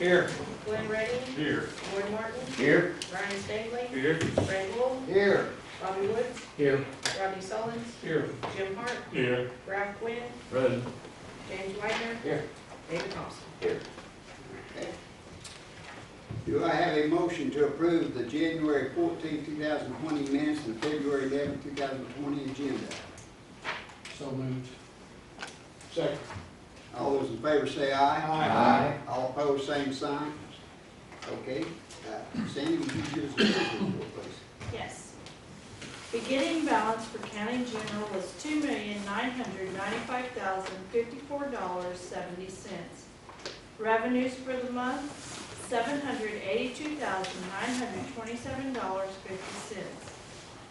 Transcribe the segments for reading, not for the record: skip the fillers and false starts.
Here. Glenn Redding. Here. Lloyd Martin. Here. Ryan Stanley. Here. Ray Wolf. Here. Robbie Woods. Here. Rodney Sullins. Here. Jim Hart. Here. Ralph Quinn. Present. James Wagner. Here. David Thompson. Here. Okay. Do I have a motion to approve the January 14, 2020 minutes and February 11, 2020 agenda? So moved. Second. All those in favor say aye. Aye. All opposed, same sign. Okay. Sandy, would you give us a business report, please? Yes. Beginning balance for county general was $2,995,054.70. Revenues for the month, $782,927.50.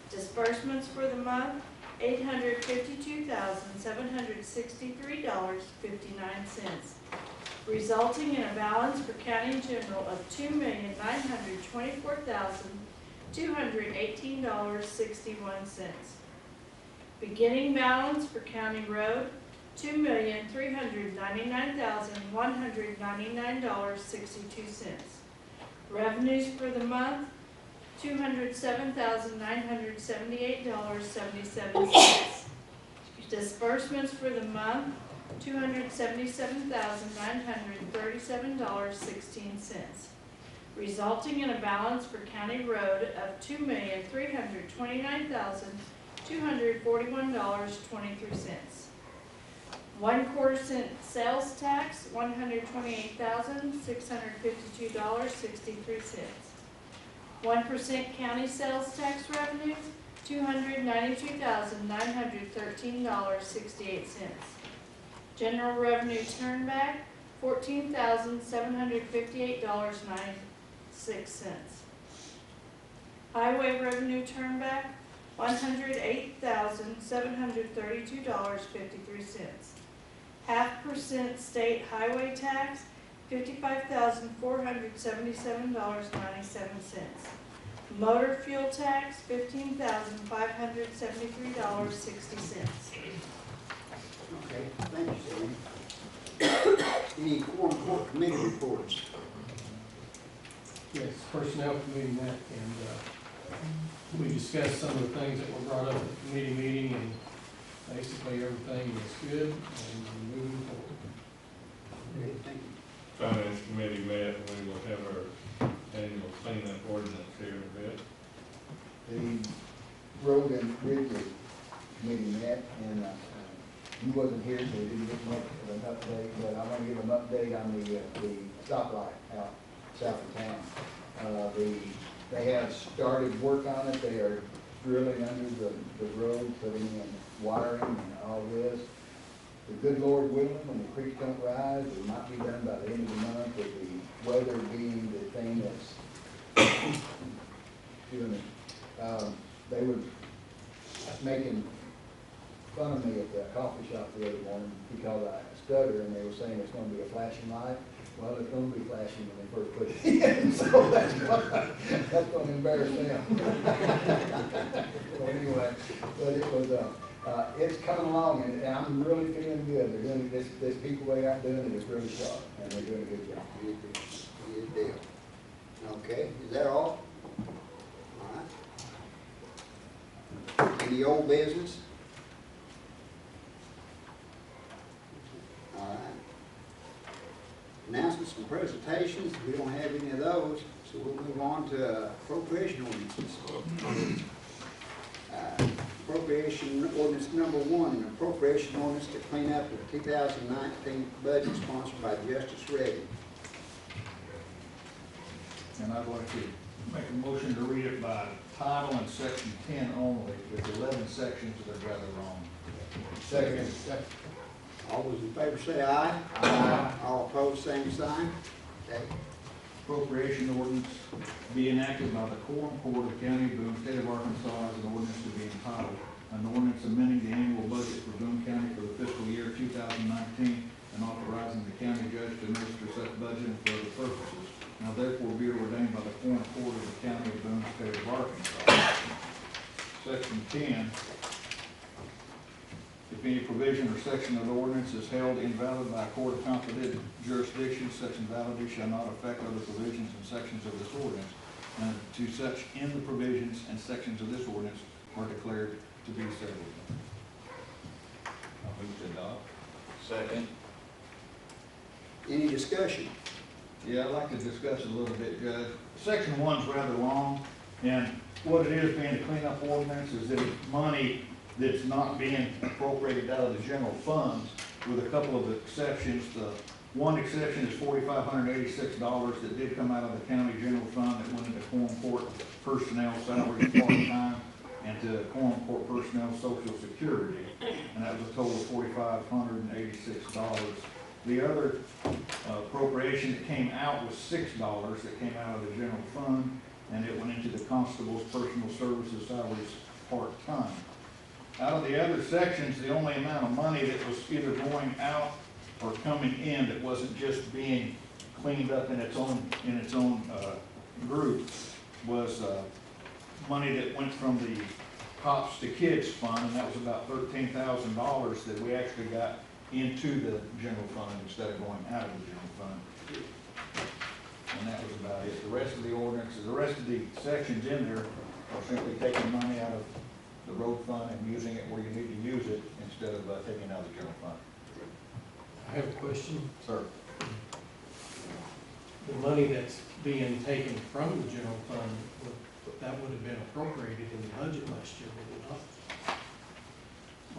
Disbursements for the month, $852,763.59, resulting in a balance for county general of $2,924,218.61. Beginning balance for county road, $2,399,199.62. Revenues for the month, $207,978.77. Disbursements for the month, $277,937.16, resulting in a balance for county road of $2,329,241.23. 1/4 cent sales tax, $128,652.63. 1% county sales tax revenues, $292,913.68. General revenue turnback, $14,758.96. Highway revenue turnback, $108,732.53. 0.5% state highway tax, $55,477.97. Motor fuel tax, $15,573.60. Okay, thank you, Sandy. Any Quorum Court committee reports? Yes, personnel committee met and we discussed some of the things that were brought up at the committee meeting and basically everything is good and we're moving forward. Okay, thank you. Finance committee met, and we will have our annual cleanup ordinance here in a bit. The road and bridge committee met, and you wasn't here, so we didn't get much of an update, but I'm gonna give an update on the stoplight out south of town. They have started work on it. They are drilling under the road, putting in wiring and all this. The good Lord willing, when the creeks don't rise, it might be done by the end of the month, with the weather being the thing that's doing it. They were making fun of me at the coffee shop the other morning because I stutter, and they were saying it's going to be a flashing light. Well, it's going to be flashing when they first put it in, so that's going to embarrass them. So anyway, but it was it's coming along, and I'm really feeling good. They're doing this people they got doing it is really sharp, and they're doing a good job. Good deal. Okay, is that all? All right. Any old business? All right. Announcements and presentations, we don't have any of those, so we'll move on to appropriation ordinances. Appropriation ordinance number 1, an appropriation ordinance to clean up the 2019 budget sponsored by Justice Redding. And I'd like to make a motion to read it by title and section 10 only. There's 11 sections that are rather wrong. Second. All those in favor say aye. Aye. All opposed, same sign. Okay. Appropriation ordinance be enacted by the Quorum Court of County of Boone, State of Arkansas, as an ordinance to be entitled, an ordinance amending the annual budget for Boone County for the fiscal year 2019 and authorizing the county judge to administer such budget for other purposes. Now therefore be it ordained by the Quorum Court of the County of Boone, State of Arkansas. Section 10. If If any provision or section of the ordinance is held invalid by a court of competent jurisdiction, such invalidity shall not affect other provisions and sections of this ordinance. And to such in the provisions and sections of this ordinance are declared to be settled. I'll move to adopt. Second. Any discussion? Yeah, I'd like to discuss it a little bit, Judge. Section 1's rather long, and what it is being a cleanup ordinance is that it's money that's not being appropriated out of the general funds, with a couple of exceptions. The one exception is $4,586 that did come out of the county general fund that went into Quorum Court personnel salaries part-time and to Quorum Court personnel social security, and that was a total of $4,586. The other appropriation that came out was $6 that came out of the general fund, and it went into the constable's personal services salaries part-time. Out of the other sections, the only amount of money that was either going out or coming in that wasn't just being cleaned up in its own group was money that went from the Cops to Kids fund, and that was about $13,000 that we actually got into the general fund instead of going out of the general fund. And that was about it. The rest of the ordinances, the rest of the sections in there are simply taking money out of the road fund and using it where you need to use it instead of taking it out of the general fund. I have a question. Sir? The money that's being taken from the general fund, that would have been appropriated in the budget last year, would it not?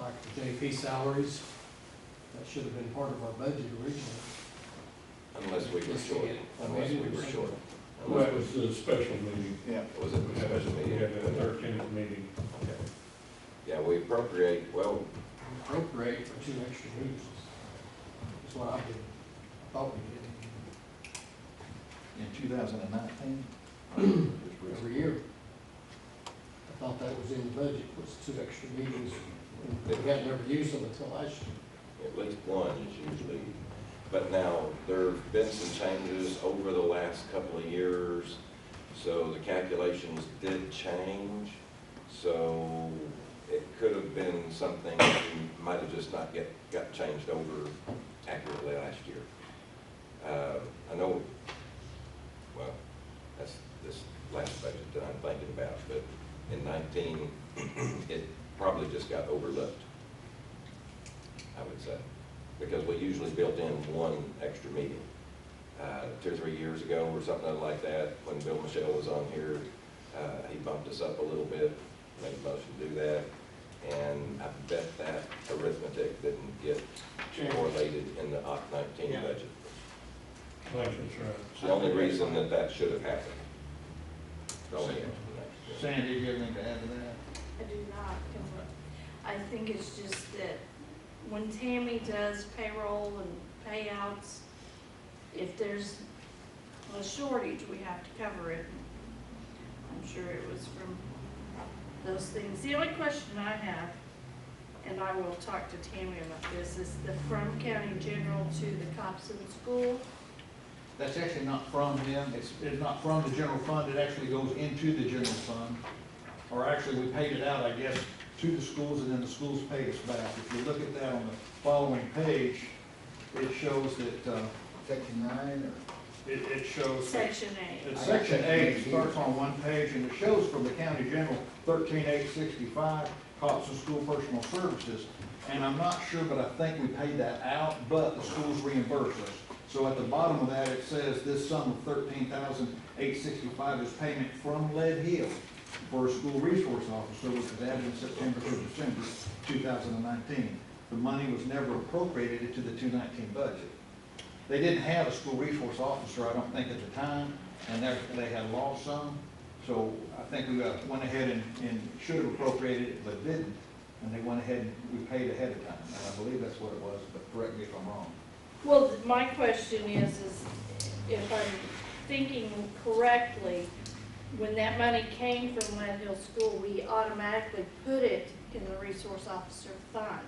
Like the JP salaries, that should have been part of our budget originally. Unless we were short. Unless we were short. Well, that was a special meeting. Yeah. Was it a special We meeting? had a 13th meeting. Okay. Yeah, we appropriate, well, Appropriate for 2 extra meetings. That's what I did. I thought we did. In 2019? Every year. I thought that was in the budget, was 2 extra meetings. And we had never used them until last year. at least one is usually, but now there've been some changes over the last couple of years. So the calculations did change. So it could have been something that we might have just not got changed over accurately last year. I know, well, that's this last budget that I'm thinking about, but in 19, it probably just got overlooked, I would say, because we usually built in one extra meeting. 2 or 3 years ago or something like that, when Bill Michelle was on here, he bumped us up a little bit, made a motion to do that, and I bet that arithmetic didn't get correlated in the Op 19 budget. I think that's right. It's the only reason that that should have happened. Oh, yeah. Sandy, do you have anything to add to that? I do not, because I think it's just that when Tammy does payroll and payouts, if there's a shortage, we have to cover it. I'm sure it was from those things. The only question I have, and I will talk to Tammy about this, is the from county general to the cops in school. That's actually not from them, it's not from the general fund, it actually goes into the general fund. Or actually, we paid it out, I guess, to the schools, and then the schools paid us back. If you look at that on the following page, it shows that, Section 9 or? it shows. Section 8. It's Section 8, it starts on one page, and it shows from the county general 13,865, cops and school personal services. And I'm not sure, but I think we paid that out, but the schools reimbursed us. So at the bottom of that, it says this sum of $13,865 is payment from Lead Hill for a school resource officer, which was added in September through December 2019. The money was never appropriated into the 2019 budget. They didn't have a school resource officer, I don't think, at the time, and they had lost some. So I think we went ahead and should have appropriated it, but didn't. And they went ahead and we paid ahead of time. And I believe that's what it was, but correct me if I'm wrong. Well, my question is if I'm thinking correctly, when that money came from Lead Hill School, we automatically put it in the resource officer fund.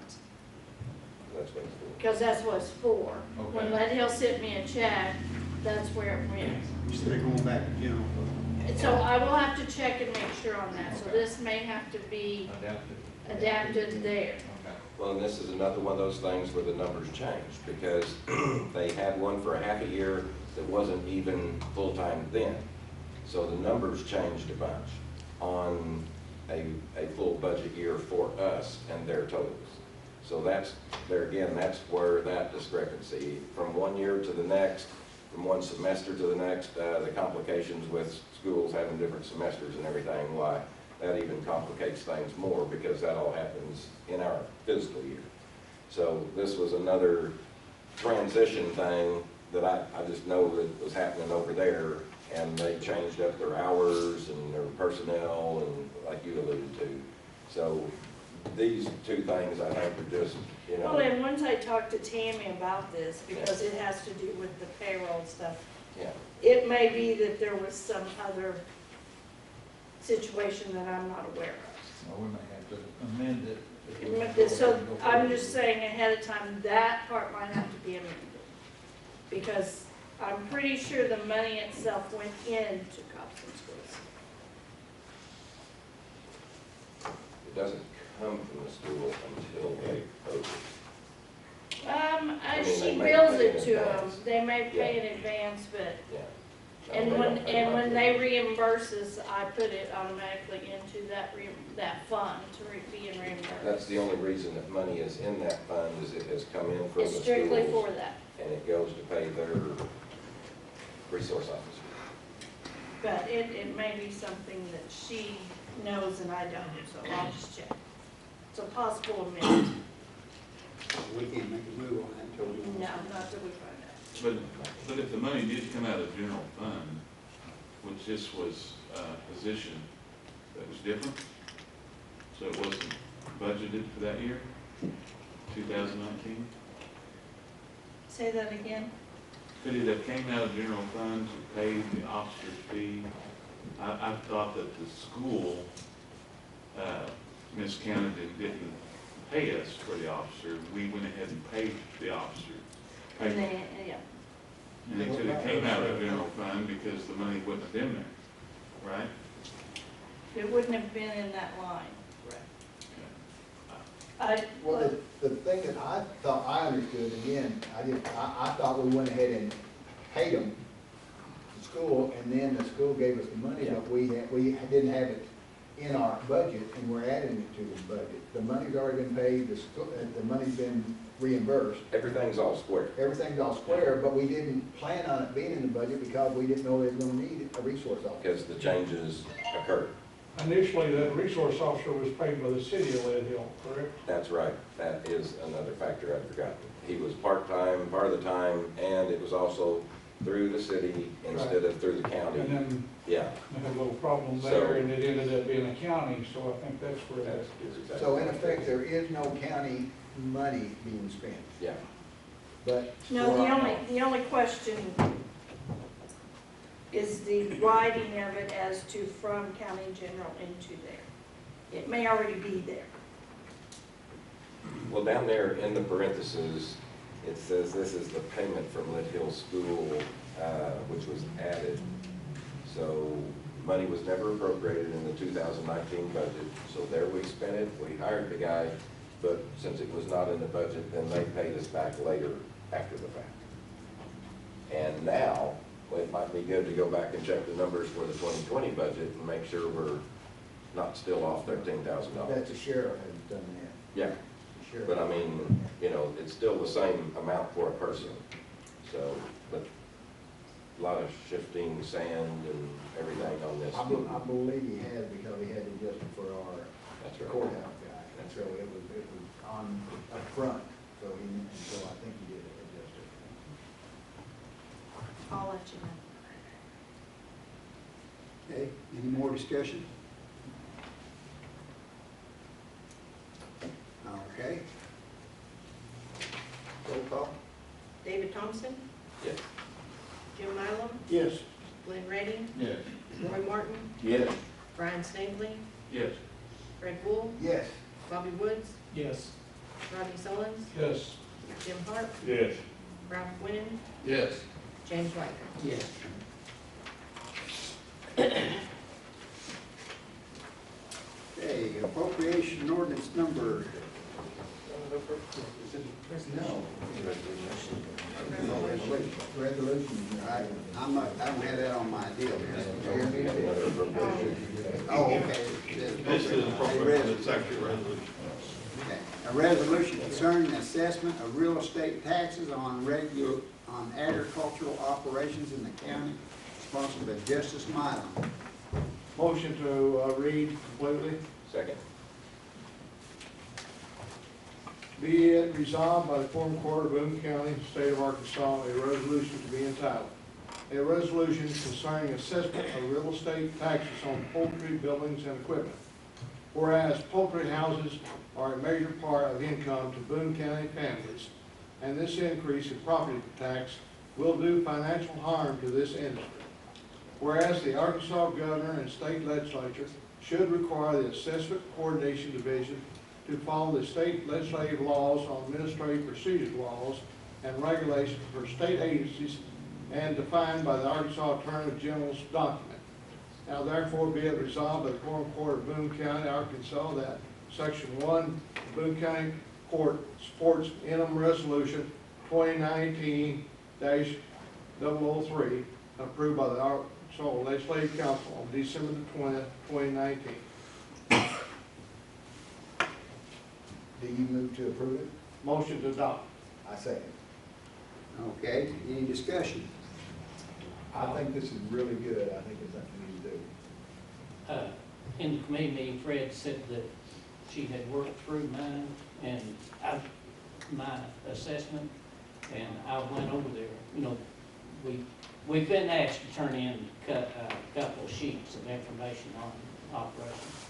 That's what it's for. Because that's what it's for. Okay. When Lead Hill sent me a check, that's where it went. Instead of going back to general fund. So I will have to check and make sure on that. So this may have to be Adapted. adapted there. Okay. Well, and this is another one of those things where the numbers changed, because they had one for a half a year that wasn't even full-time then. So the numbers changed a bunch on a full budget year for us and their totals. So that's, there again, that's where that discrepancy, from one year to the next, from one semester to the next, the complications with schools having different semesters and everything, why that even complicates things more, because that all happens in our fiscal year. So this was another transition thing that I just know that was happening over there, and they changed up their hours and their personnel, and like you alluded to. So these two things, I think, are just, you know. Well, and once I talked to Tammy about this, because it has to do with the payroll stuff, Yeah, it may be that there was some other situation that I'm not aware of. Well, we may have to amend it. if we want to go So ahead and go I'm forward. just saying ahead of time, that part might have to be amended. Because I'm pretty sure the money itself went into cops and schools. it doesn't come from the school until they post it. mean, they She may bills pay it in to them, advance. they may pay Yeah. in advance, but, Yeah. No, and they when, don't pay and when monthly. they reimburse us, I put it automatically into that fund to be reimbursed. That's the only reason that money is in that fund, is it has come in from the It's schools. strictly for that, And it goes to pay their resource officer. but it may be something that she knows and I don't, so I'll just check. It's a possible amendment, We can't make a move on that until we. no, not till we find out. But if the money did come out of the general fund, which this was a position that was different, so it wasn't budgeted for that year, 2019? Say that again? Could it have came out of general fund to pay the officer's fee? I thought that the school miscounted and didn't pay us for the officer. We went ahead and paid the officer. And then, yeah, And it could have came out of the general fund because the money wouldn't have been there, right? it wouldn't have been in that line. Well, the thing that I thought I understood, again, I thought we went ahead and paid them, the school, and then the school gave us the money, but we didn't have it in our budget, and we're adding it to the budget. The money's already been paid, the money's been reimbursed, Everything's all square. everything's all square, but we didn't plan on it being in the budget because we didn't know they were gonna need a resource officer. Because the changes occurred. Initially, that resource officer was paid by the city of Lead Hill, correct? That's right. That is another factor I'd forgotten. He was part-time, part of the time, and it was also through the city instead of through the county. And then Yeah, they had a little problem there, and it ended up being a county, so I think that's where that's that's. exactly. So in effect, there is no county money being spent, Yeah, but. No, the only question is the writing of it as to from county general into there. It may already be there. well, down there in the parentheses, it says this is the payment from Lit Hill School, which was added. So money was never appropriated in the 2019 budget, so there we spent it, we hired the guy, but since it was not in the budget, then they paid us back later after the fact. And now, well, it might be good to go back and check the numbers for the 2020 budget and make sure we're not still off $13,000. That's the sheriff has done that. Yeah, The sheriff. but I mean, you know, it's still the same amount for a person. So, but a lot of shifting sand and everything on this. I believe he has, because he had to adjust it for our That's right. courthouse guy. That's So it was on up front, so I think he did adjust it. I'll let you know. Okay, any more discussion? Okay. Roll call? David Thompson, Yes. Jim Nylam, Yes. Glenn Redding, Yes. Roy Martin, Yes. Brian Stingley, Yes. Fred Wool, Yes, Bobby Woods, Yes. Rodney Sullins, Yes. Jim Hart, Yes. Ralph Winton, Yes. James White. Yes. Okay, appropriation ordinance number No. Resolution. I don't have that on my deal here. Oh, okay. This is appropriate, it's actually a resolution. Okay. A resolution concerning assessment of real estate taxes on agricultural operations in the county, sponsored by Justice Mylum. Motion to read completely. Second. Be it resolved by the Quorum Court of Boone County, State of Arkansas, a resolution to be entitled, a resolution concerning assessment of real estate taxes on poultry buildings and equipment. Whereas poultry houses are a major part of income to Boone County families, and this increase in property tax will do financial harm to this industry. Whereas the Arkansas Governor and State Legislature should require the Assessment Coordination Division to follow the state legislative laws on administrative procedure laws and regulations for state agencies and defined by the Arkansas Attorney General's document. Now therefore be it resolved by the Quorum Court of Boone County, Arkansas, that Section 1, Boone County Court supports interim resolution 2019-003, approved by the Arkansas Legislative Council on December the 20th, 2019. Do you move to approve it? Motion to adopt. I second. Okay, any discussion? I think this is really good. I think it's something we need to do. In the committee meeting, Fred said that she had worked through mine and my assessment, and I went over there. You know, we've been asked to turn in a couple of sheets of information on operations,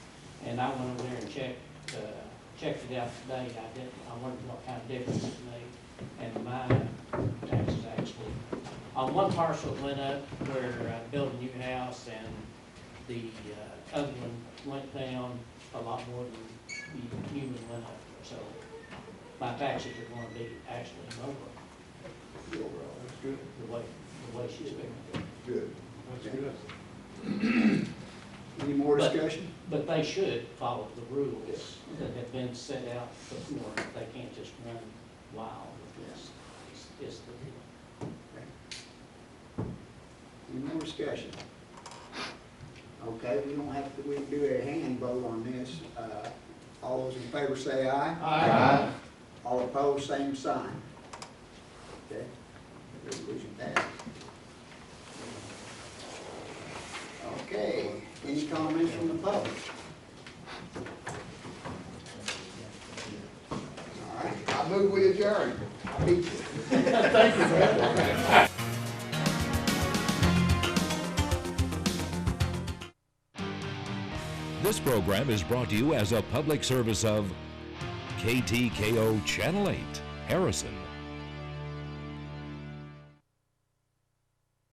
and I went over there and checked it out today. I wondered what kind of difference it made, and my taxes actually, on one parcel it went up where I built a new house, and the other one went down a lot more than the new one went up. So my taxes are going to be actually lower. That's good. The way she's figuring it. Good. That's good. Any more discussion? But they should follow the rules that have been set out before. They can't just run wild with this. It's the deal. Any more discussion? Okay, we don't have to, we can do a hand vote on this. All those in favor say aye. Aye. All opposed, same sign. Okay, resolution passed. Okay, any comments from the public? All right, I move we adjourn. I beat you. Thank you, man. This program is brought to you as a public service of KTKO Channel 8, Harrison.